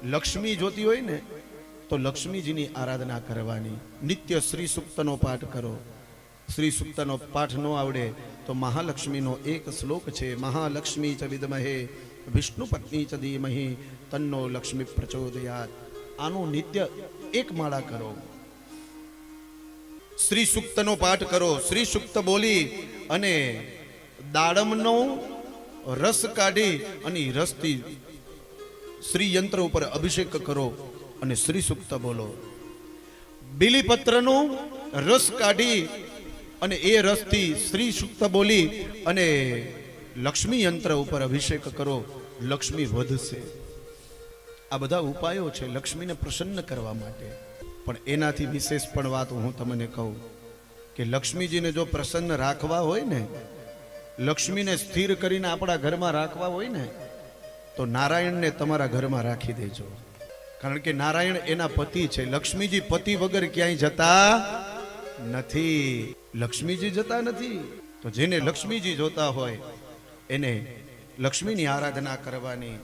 લક્ષ્મી જોતી હોય ને તો લક્ષ્મીજીની આરાધના કરવાની. નિત્ય શ્રી સૂક્તનો પાઠ કરો. શ્રી સૂક્તનો પાઠ ન આવડે તો મહાલક્ષ્મીનો એક શ્લોક છે, મહાલક્ષ્મી ચ વિદ્મહે વિષ્ણુ પત્ની ચ ધીમહિ તન્નો લક્ષ્મી પ્રચોદયાત. આનું નિત્ય એક માળા કરો. શ્રી સૂક્તનો પાઠ કરો. શ્રી સૂક્ત બોલી અને દાડમનો રસ કાઢી અને રસથી શ્રી યંત્ર ઉપર અભિષેક કરો અને શ્રી સૂક્ત બોલો. બીલીપત્રનો રસ કાઢી અને એ રસથી શ્રી સૂક્ત બોલી અને લક્ષ્મી યંત્ર ઉપર અભિષેક કરો. લક્ષ્મી વધશે. આ બધા ઉપાયો છે લક્ષ્મીને પ્રસન્ન કરવા માટે. પણ એનાથી વિશેષ પણ વાત હું તમને કહું કે લક્ષ્મીજીને જો પ્રસન્ન રાખવા હોય ને, લક્ષ્મીને સ્થિર કરીને આપણા ઘરમાં રાખવા હોય ને, તો નારાયણને તમારા ઘરમાં રાખી દેજો. કારણ કે નારાયણ એના પતિ છે. લક્ષ્મીજી પતિ વગર ક્યાંય જતા નથી. લક્ષ્મીજી જતા નથી. તો જેને લક્ષ્મીજી જોતા હોય એને લક્ષ્મીની આરાધના કરવાની.